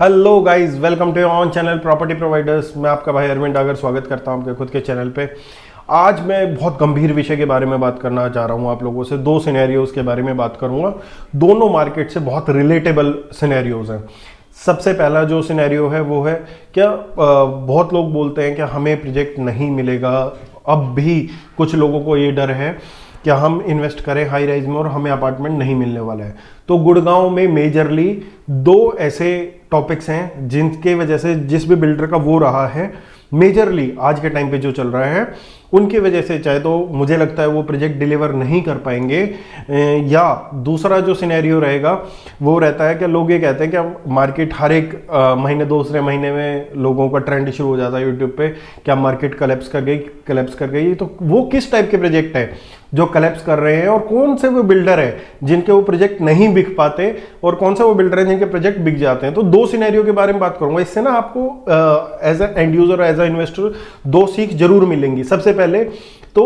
Hello guys, welcome to on channel property providers. मैं आपका भाई अरविंद डागर स्वागत करता हूं आपके खुद के चैनल पे। आज मैं बहुत गंभीर विषय के बारे में बात करना चाह रहा हूं आप लोगों से। दो सिनेरियोज के बारे में बात करूंगा, दोनों मार्केट से बहुत रिलेटेबल सिनेरियोज हैं। सबसे पहला जो सिनेरियो है वो है क्या बहुत लोग बोलते हैं कि हमें प्रोजेक्ट नहीं मिलेगा। अब भी कुछ लोगों को ये डर है कि हम इन्वेस्ट करें हाई राइज में और हमें अपार्टमेंट नहीं मिलने वाला है। तो गुड़गांव में मेजरली दो ऐसे टॉपिक्स हैं जिनके वजह से जिस भी बिल्डर का वो रहा है, मेजरली आज के टाइम पे जो चल रहा है उनकी वजह से चाहे तो मुझे लगता है वो प्रोजेक्ट डिलीवर नहीं कर पाएंगे। या दूसरा जो सिनेरियो रहेगा वो रहता है कि लोग ये कहते हैं कि मार्केट हर एक महीने दूसरे महीने में लोगों का ट्रेंड शुरू हो जाता है यूट्यूब पे, क्या मार्केट कलेप्स कर गई। तो वो किस टाइप के प्रोजेक्ट है जो कलेप्स कर रहे हैं और कौन से वो बिल्डर है जिनके वो प्रोजेक्ट नहीं बिक पाते और कौन से वो बिल्डर हैं जिनके प्रोजेक्ट बिक जाते हैं। तो दो सिनेरियो के बारे में बात करूंगा। इससे ना आपको as a end user, as a investor दो सीख जरूर मिलेंगी। सबसे पहले तो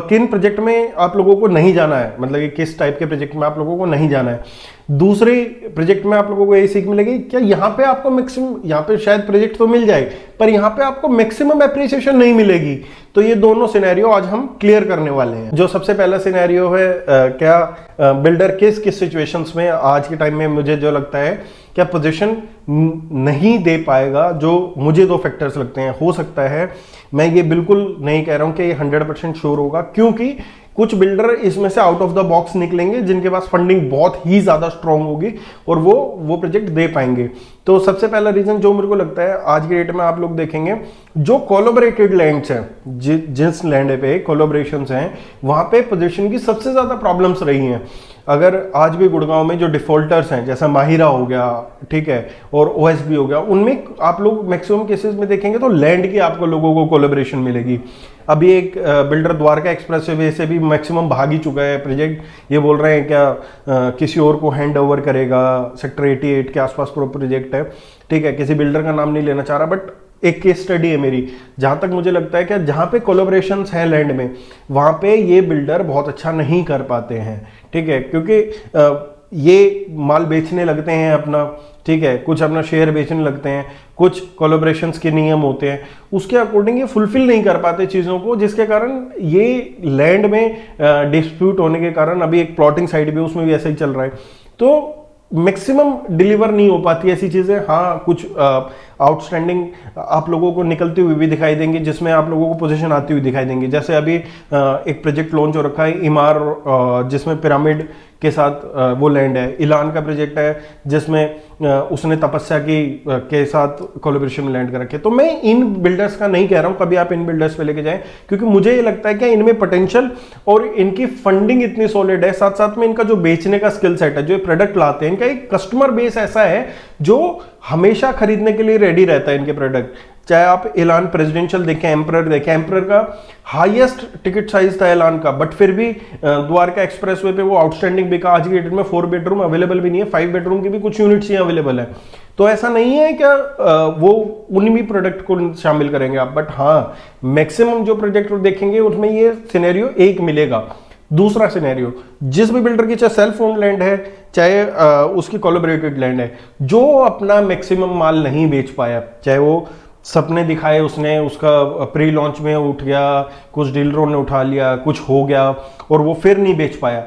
किन प्रोजेक्ट में आप लोगों को नहीं जाना है, मतलब कि किस टाइप के प्रोजेक्ट में आप लोगों को नहीं जाना है। दूसरे प्रोजेक्ट में आप लोगों को यही सीख मिलेगी क्या यहाँ पे आपको मैक्सिमम, यहाँ पे शायद प्रोजेक्ट तो मिल जाए पर यहाँ पे आपको मैक्सिमम एप्रिसिएशन नहीं मिलेगी। तो ये दोनों सिनेरियो आज हम क्लियर करने वाले हैं। जो सबसे पहला सिनेरियो है क्या बिल्डर किस किस सिचुएशंस में आज के टाइम में मुझे जो लगता है क्या पोजीशन नहीं दे पाएगा। जो मुझे दो फैक्टर्स लगते हैं, हो सकता है, मैं ये बिल्कुल नहीं कह रहा हूं कि ये 100% श्योर होगा, क्योंकि कुछ बिल्डर इसमें से आउट ऑफ द बॉक्स निकलेंगे जिनके पास फंडिंग बहुत ही ज्यादा स्ट्रांग होगी और वो प्रोजेक्ट दे पाएंगे। तो सबसे पहला रीजन जो मेरे को लगता है आज के डेट में आप लोग देखेंगे जो कोलैबोरेटेड लैंड्स हैं, जिस लैंड पे कोलैबोरेशंस हैं वहां पे पोजीशन की सबसे ज्यादा प्रॉब्लम्स रही हैं। अगर आज भी गुड़गांव में जो डिफॉल्टर्स हैं जैसा माहिरा हो गया, ठीक है, और ओएसबी हो गया, उनमें आप लोग मैक्सिमम केसेस में देखेंगे तो लैंड की आपको लोगों को कोलैबोरेशन मिलेगी। अभी एक बिल्डर द्वारका एक्सप्रेस वे से भी मैक्सिमम भाग ही चुका है प्रोजेक्ट। ये बोल रहे हैं क्या किसी और को हैंड ओवर करेगा। सेक्टर 88 के आसपास प्रोजेक्ट है, ठीक है, किसी बिल्डर का नाम नहीं लेना चाह रहा, बट एक केस स्टडी है मेरी। जहां तक मुझे लगता है कि जहां पे कोलैबोरेशंस हैं लैंड में, वहां पे ये बिल्डर बहुत अच्छा नहीं कर पाते हैं, ठीक है, क्योंकि ये माल बेचने लगते हैं अपना, ठीक है, कुछ अपना शेयर बेचने लगते हैं, कुछ कोलैबोरेशंस के नियम होते हैं, उसके अकॉर्डिंग ये फुलफिल नहीं कर पाते चीज़ों को, जिसके कारण ये लैंड में डिस्प्यूट होने के कारण अभी एक प्लॉटिंग साइड भी उसमें भी ऐसा ही चल रहा है। तो मैक्सिमम डिलीवर नहीं हो पाती ऐसी चीज़ें। हाँ, कुछ आउटस्टैंडिंग आप लोगों को निकलती हुई भी दिखाई देंगी जिसमें आप लोगों को पोजीशन आती हुई दिखाई देंगी। जैसे अभी एक प्रोजेक्ट लॉन्च हो रखा है इमार, जिसमें पिरामिड के साथ वो लैंड है। इलान का प्रोजेक्ट है जिसमें उसने तपस्या की के साथ कोलैबोरेशन में लैंड कर रखे। तो मैं इन बिल्डर्स का नहीं कह रहा हूं कभी आप इन बिल्डर्स पे लेके जाएं, क्योंकि मुझे ये लगता है कि इनमें पोटेंशियल और इनकी फंडिंग इतनी सॉलिड है, साथ साथ में इनका जो बेचने का स्किल सेट है, जो प्रोडक्ट लाते हैं, इनका एक कस्टमर बेस ऐसा है जो हमेशा खरीदने के लिए रेडी रहता है इनके प्रोडक्ट। चाहे आप एलान प्रेसिडेंशियल देखें, एम्परर देखें, एम्परर का हाईएस्ट टिकट साइज था एलान का, बट फिर भी द्वारका एक्सप्रेसवे पे वो आउटस्टैंडिंग बिका। आज की डेट में 4 बेडरूम अवेलेबल भी नहीं है, 5 बेडरूम की भी कुछ यूनिट्स ही अवेलेबल है। तो ऐसा नहीं है क्या वो उन भी प्रोडक्ट को शामिल करेंगे आप, बट हाँ मैक्सिमम जो प्रोजेक्ट देखेंगे उसमें ये सिनेरियो एक मिलेगा। दूसरा सिनेरियो, जिस भी बिल्डर की चाहे सेल्फ ओन लैंड है चाहे उसकी कोलैबोरेटेड लैंड है, जो अपना मैक्सिमम माल नहीं बेच पाया, चाहे वो सपने दिखाए उसने, उसका प्री लॉन्च में उठ गया, कुछ डीलरों ने उठा लिया, कुछ हो गया और वो फिर नहीं बेच पाया।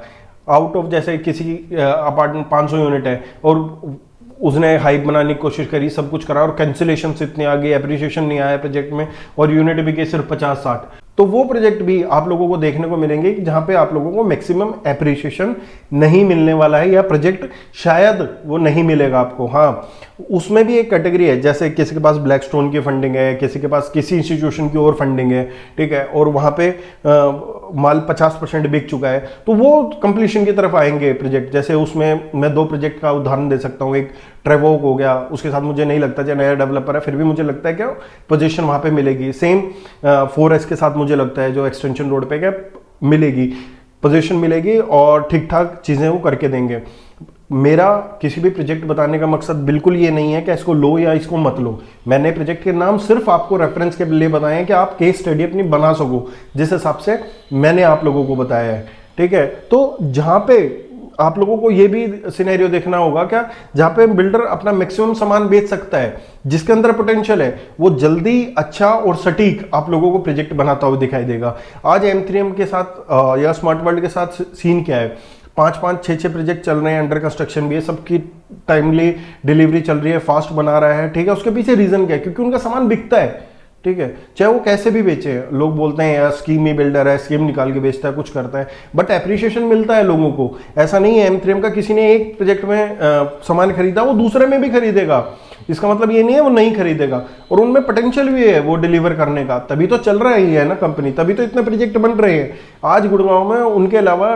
आउट ऑफ जैसे किसी अपार्टमेंट 500 यूनिट है और उसने हाइप बनाने की कोशिश करी, सब कुछ करा और कैंसिलेशन इतनी आ गई, एप्रिसिएशन नहीं आया प्रोजेक्ट में और यूनिट भी के सिर्फ 50-60। तो वो प्रोजेक्ट भी आप लोगों को देखने को मिलेंगे कि जहां पे आप लोगों को मैक्सिमम एप्रिसिएशन नहीं मिलने वाला है, या प्रोजेक्ट शायद वो नहीं मिलेगा आपको। हाँ, उसमें भी एक कैटेगरी है, जैसे किसी के पास ब्लैकस्टोन की फंडिंग है, किसी के पास किसी इंस्टीट्यूशन की और फंडिंग है, ठीक है, और वहां पे माल 50% बिक चुका है, तो वो कंप्लीशन की तरफ आएंगे प्रोजेक्ट। जैसे उसमें मैं 2 प्रोजेक्ट का उदाहरण दे सकता हूँ। एक ट्रेवोक हो गया, उसके साथ मुझे नहीं लगता, चाहे नया डेवलपर है फिर भी मुझे लगता है क्या पोजीशन वहां पे मिलेगी। सेम 4S के साथ मुझे लगता है जो एक्सटेंशन रोड पे क्या मिलेगी, पोजीशन मिलेगी और ठीक ठाक चीजें वो करके देंगे। मेरा किसी भी प्रोजेक्ट बताने का मकसद बिल्कुल ये नहीं है कि इसको लो या इसको मत लो। मैंने प्रोजेक्ट के नाम सिर्फ आपको रेफरेंस के लिए बताए हैं कि आप केस स्टडी अपनी बना सको, जिस हिसाब से मैंने आप लोगों को बताया है, ठीक है। तो जहां पे आप लोगों को ये भी सिनेरियो देखना होगा क्या, जहां पे बिल्डर अपना मैक्सिमम सामान बेच सकता है, जिसके अंदर पोटेंशियल है, वो जल्दी अच्छा और सटीक आप लोगों को प्रोजेक्ट बनाता हुआ दिखाई देगा। आज M3M के साथ या स्मार्ट वर्ल्ड के साथ सीन क्या है, 5-5, 6-6 प्रोजेक्ट चल रहे हैं, अंडर कंस्ट्रक्शन भी है, सबकी टाइमली डिलीवरी चल रही है, फास्ट बना रहा है, ठीक है। उसके पीछे रीजन क्या है, क्योंकि उनका सामान बिकता है, ठीक है, चाहे वो कैसे भी बेचे। लोग बोलते हैं यार स्कीम ही बिल्डर है, स्कीम निकाल के बेचता है, कुछ करता है, बट एप्रिसिएशन मिलता है लोगों को। ऐसा नहीं है M3M का किसी ने एक प्रोजेक्ट में सामान खरीदा, वो दूसरे में भी खरीदेगा, इसका मतलब ये नहीं है वो नहीं खरीदेगा, और उनमें पोटेंशियल भी है वो डिलीवर करने का, तभी तो चल रहा ही है ना कंपनी, तभी तो इतने प्रोजेक्ट बन रहे हैं आज गुड़गांव में। उनके अलावा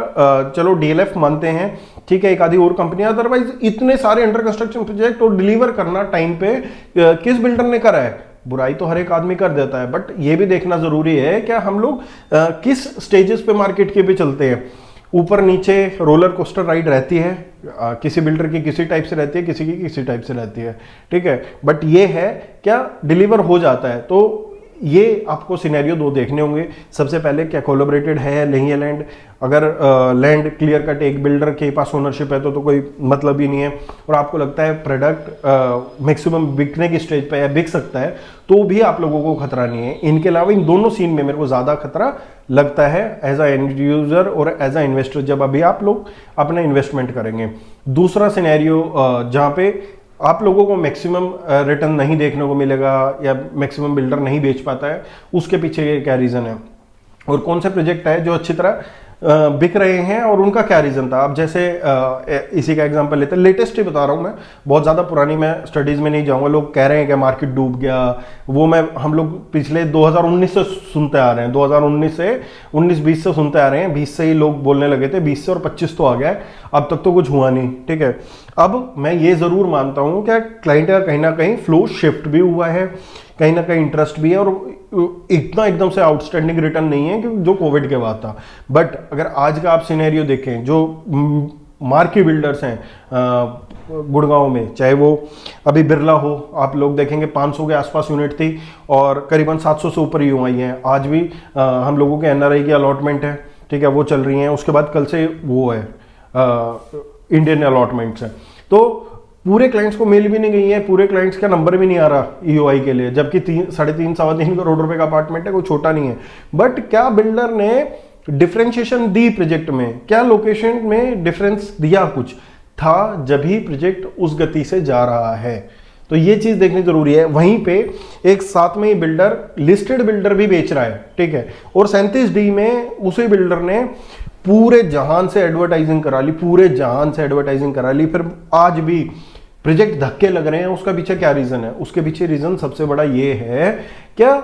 चलो DLF मानते हैं, ठीक है, एक आधी और कंपनी, अदरवाइज इतने सारे अंडर कंस्ट्रक्शन प्रोजेक्ट और डिलीवर करना टाइम पे किस बिल्डर ने करा है। बुराई तो हर एक आदमी कर देता है, बट ये भी देखना जरूरी है क्या हम लोग किस स्टेजेस पे मार्केट के पे चलते हैं। ऊपर नीचे रोलर कोस्टर राइड रहती है, किसी बिल्डर की किसी टाइप से रहती है, किसी की किसी टाइप से रहती है, ठीक है, बट ये है क्या डिलीवर हो जाता है। तो ये आपको सिनेरियो 2 देखने होंगे। सबसे पहले क्या कोलैबोरेटेड है नहीं है लैंड, अगर लैंड क्लियर कट एक बिल्डर के पास ओनरशिप है तो कोई मतलब ही नहीं है, और आपको लगता है प्रोडक्ट मैक्सिमम बिकने की स्टेज पे है, बिक सकता है, तो भी आप लोगों को खतरा नहीं है। इनके अलावा इन दोनों सीन में मेरे को ज़्यादा खतरा लगता है एज अ एंड यूजर और एज अ इन्वेस्टर, जब अभी आप लोग अपना इन्वेस्टमेंट करेंगे। दूसरा सिनेरियो जहाँ पे आप लोगों को मैक्सिमम रिटर्न नहीं देखने को मिलेगा या मैक्सिमम बिल्डर नहीं बेच पाता है, उसके पीछे क्या रीज़न है और कौन से प्रोजेक्ट है जो अच्छी तरह बिक रहे हैं और उनका क्या रीज़न था। अब जैसे इसी का एग्जांपल लेते हैं, लेटेस्ट ही बता रहा हूँ मैं, बहुत ज़्यादा पुरानी मैं स्टडीज़ में नहीं जाऊँगा। लोग कह रहे हैं कि मार्केट डूब गया, वो हम लोग पिछले 2019 से सुनते आ रहे हैं, 2019 से 19-20 से सुनते आ रहे हैं, 20 से ही लोग बोलने लगे थे, 20 से और 25 तो आ गया है, अब तक तो कुछ हुआ नहीं, ठीक है। अब मैं ये ज़रूर मानता हूँ कि क्लाइंट का कहीं ना कहीं फ्लो शिफ्ट भी हुआ है, कहीं ना कहीं इंटरेस्ट भी है, और इतना एकदम से आउटस्टैंडिंग रिटर्न नहीं है कि जो कोविड के बाद था। बट अगर आज का आप सिनेरियो देखें, जो मार्की बिल्डर्स हैं गुड़गांव में, चाहे वो अभी बिरला हो, आप लोग देखेंगे 500 के आसपास यूनिट थी और करीबन 700 से ऊपर यूआई हैं। आज भी हम लोगों के NRI की अलॉटमेंट है, ठीक है, वो चल रही हैं। उसके बाद कल से वो है इंडियन अलॉटमेंट्स है। तो पूरे क्लाइंट्स को मेल भी नहीं गई है, पूरे क्लाइंट्स का नंबर भी नहीं आ रहा EOI के लिए, जबकि 3.5-3.25 करोड़ रुपए का अपार्टमेंट है, कोई छोटा नहीं है। बट क्या बिल्डर ने डिफरेंशिएशन दी प्रोजेक्ट में, क्या लोकेशन में डिफरेंस दिया कुछ था, जब ही प्रोजेक्ट उस गति से जा रहा है। तो ये चीज देखनी जरूरी है। वहीं पे एक साथ में ही बिल्डर लिस्टेड बिल्डर भी बेच रहा है, ठीक है, और 37D में उसी बिल्डर ने पूरे जहान से एडवर्टाइजिंग करा ली, पूरे जहान से एडवर्टाइजिंग करा ली, फिर आज भी प्रोजेक्ट धक्के लग रहे हैं। उसका पीछे क्या रीजन है? उसके पीछे रीजन सबसे बड़ा ये है क्या,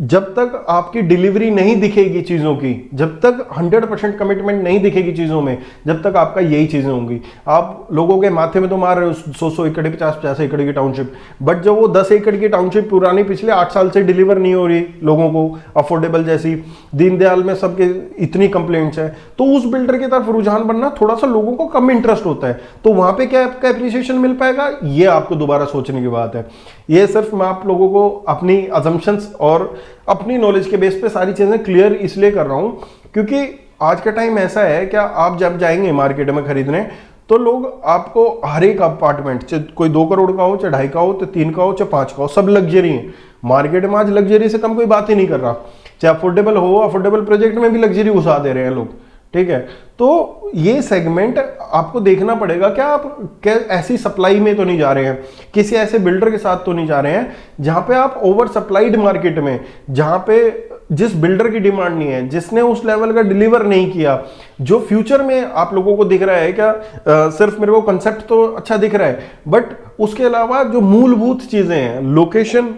जब तक आपकी डिलीवरी नहीं दिखेगी चीजों की, जब तक 100% कमिटमेंट नहीं दिखेगी चीजों में, जब तक आपका यही चीजें होंगी। आप लोगों के माथे में तो मार रहे हो 100 एकड़ 50 एकड़ की टाउनशिप, बट जब वो 10 एकड़ की टाउनशिप पुरानी पिछले 8 साल से डिलीवर नहीं हो रही लोगों को अफोर्डेबल, जैसी दीनदयाल में सबके इतनी कंप्लेंट्स है, तो उस बिल्डर की तरफ रुझान बनना थोड़ा सा लोगों को कम इंटरेस्ट होता है। तो वहां पर क्या आपका एप्रिसिएशन मिल पाएगा, ये आपको दोबारा सोचने की बात है। ये सिर्फ मैं आप लोगों को अपनी अजम्पशंस और अपनी नॉलेज के बेस पे सारी चीजें क्लियर इसलिए कर रहा हूं क्योंकि आज का टाइम ऐसा है, क्या आप जब जाएंगे मार्केट में खरीदने, तो लोग आपको हर एक अपार्टमेंट, चाहे कोई 2 करोड़ का हो, चाहे 2.5 का हो, चाहे 3 का हो, चाहे 5 का हो, सब लग्जरी है। मार्केट में आज लग्जरी से कम कोई बात ही नहीं कर रहा। चाहे अफोर्डेबल हो, अफोर्डेबल प्रोजेक्ट में भी लग्जरी घुसा दे रहे हैं लोग, ठीक है। तो ये सेगमेंट आपको देखना पड़ेगा, क्या आप ऐसी सप्लाई में तो नहीं जा रहे हैं, किसी ऐसे बिल्डर के साथ तो नहीं जा रहे हैं जहां पे आप ओवर सप्लाइड मार्केट में, जहां पे जिस बिल्डर की डिमांड नहीं है, जिसने उस लेवल का डिलीवर नहीं किया, जो फ्यूचर में आप लोगों को दिख रहा है। क्या सिर्फ मेरे को कंसेप्ट तो अच्छा दिख रहा है, बट उसके अलावा जो मूलभूत चीजें हैं, लोकेशन,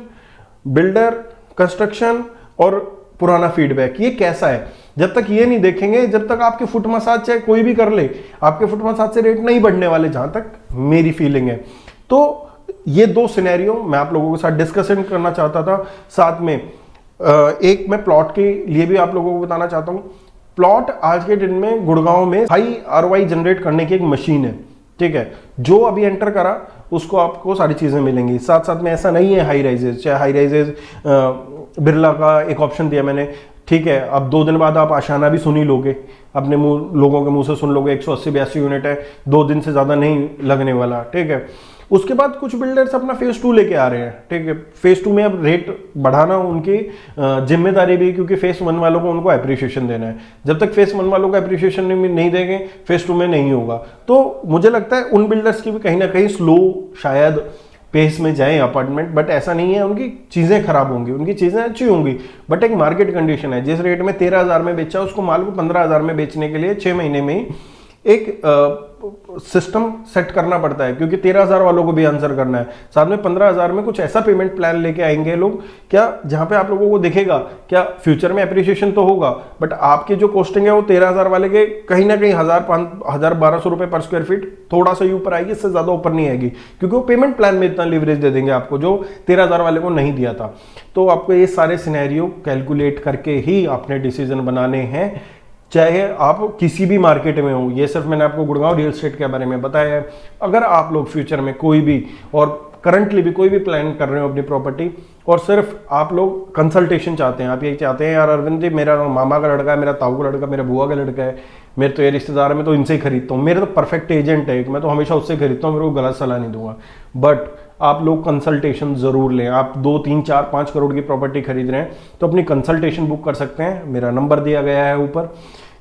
बिल्डर, कंस्ट्रक्शन और पुराना फीडबैक, ये कैसा है, जब तक ये नहीं देखेंगे, जब तक आपके फुट मसाज चाहे कोई भी कर ले, आपके फुट मसाज से रेट नहीं बढ़ने वाले, जहां तक मेरी फीलिंग है। तो ये 2 सिनेरियो मैं आप लोगों के साथ डिस्कशन करना चाहता था। साथ में एक मैं प्लॉट के लिए भी आप लोगों को बताना चाहता हूं। प्लॉट आज के दिन में गुड़गांव में हाई ROI जनरेट करने की एक मशीन है, ठीक है। जो अभी एंटर करा उसको आपको सारी चीज़ें मिलेंगी। साथ साथ में ऐसा नहीं है हाई राइजेज, चाहे हाई राइजेज बिरला का एक ऑप्शन दिया मैंने, ठीक है। अब 2 दिन बाद आप आशाना भी सुन ही लोगे, अपने मुंह लोगों के मुंह से सुन लोगे। 180-82 यूनिट है, 2 दिन से ज़्यादा नहीं लगने वाला, ठीक है। उसके बाद कुछ बिल्डर्स अपना फेज 2 लेके आ रहे हैं, ठीक है। फेज 2 में अब रेट बढ़ाना उनकी जिम्मेदारी भी, क्योंकि फेज 1 वालों को उनको अप्रिशिएशन देना है। जब तक फेज 1 वालों को अप्रिशिएशन नहीं देंगे, फेज 2 में नहीं होगा। तो मुझे लगता है उन बिल्डर्स की भी कहीं ना कहीं स्लो शायद पेस में जाएं अपार्टमेंट, बट ऐसा नहीं है उनकी चीज़ें खराब होंगी, उनकी चीज़ें अच्छी होंगी, बट एक मार्केट कंडीशन है। जिस रेट में 13,000 में बेचा उसको माल को 15,000 में बेचने के लिए 6 महीने में ही एक सिस्टम सेट करना पड़ता है, क्योंकि 13,000 वालों को भी आंसर करना है। साथ में 15,000 में कुछ ऐसा पेमेंट प्लान लेके आएंगे लोग क्या, जहां पे आप लोगों को दिखेगा क्या फ्यूचर में अप्रिशिएशन तो होगा, बट आपकी जो कॉस्टिंग है वो 13,000 वाले के कहीं ना कहीं 1,000-1,200 रुपए पर स्क्वायर फीट थोड़ा सा ही ऊपर आएगी, इससे ज्यादा ऊपर नहीं आएगी, क्योंकि वो पेमेंट प्लान में इतना लिवरेज दे देंगे आपको जो 13,000 वाले को नहीं दिया था। तो आपको ये सारे सिनेरियो कैलकुलेट करके ही अपने डिसीजन बनाने हैं, चाहे आप किसी भी मार्केट में हो। ये सिर्फ मैंने आपको गुड़गांव रियल एस्टेट के बारे में बताया है। अगर आप लोग फ्यूचर में कोई भी और करंटली भी कोई भी प्लान कर रहे हो अपनी प्रॉपर्टी, और सिर्फ आप लोग कंसल्टेशन चाहते हैं, आप ये चाहते हैं यार अरविंद जी मेरा मामा का लड़का है, मेरा ताऊ का लड़का, मेरा बुआ का लड़का है, मेरे तो ये रिश्तेदार है, मैं तो इनसे ही खरीदता हूँ, मेरे तो परफेक्ट एजेंट है, मैं तो हमेशा उससे खरीदता हूँ, मेरे को गलत सलाह नहीं दूंगा। बट आप लोग कंसल्टेशन जरूर लें। आप 2, 3, 4, 5 करोड़ की प्रॉपर्टी खरीद रहे हैं तो अपनी कंसल्टेशन बुक कर सकते हैं। मेरा नंबर दिया गया है ऊपर।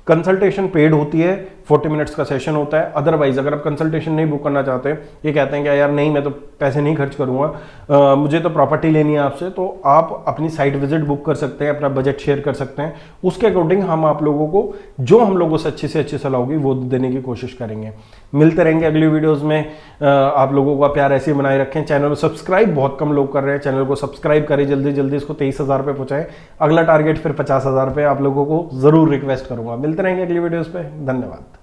कंसल्टेशन पेड होती है, 40 मिनट्स का सेशन होता है। अदरवाइज अगर आप कंसल्टेशन नहीं बुक करना चाहते, ये कहते हैं कि यार नहीं मैं तो पैसे नहीं खर्च करूंगा, मुझे तो प्रॉपर्टी लेनी है आपसे, तो आप अपनी साइट विजिट बुक कर सकते हैं, अपना बजट शेयर कर सकते हैं। उसके अकॉर्डिंग हम आप लोगों को जो हम लोगों से अच्छी सलाह होगी वो देने की कोशिश करेंगे। मिलते रहेंगे अगली वीडियोज़ में। आप लोगों का प्यार ऐसे ही बनाए रखें। चैनल को सब्सक्राइब बहुत कम लोग कर रहे हैं, चैनल को सब्सक्राइब करें जल्दी इसको 23,000 पे पहुंचाएं। अगला टारगेट फिर 50,000 पे आप लोगों को जरूर रिक्वेस्ट करूंगा। मिलते रहेंगे अगली वीडियोज़ पे। धन्यवाद।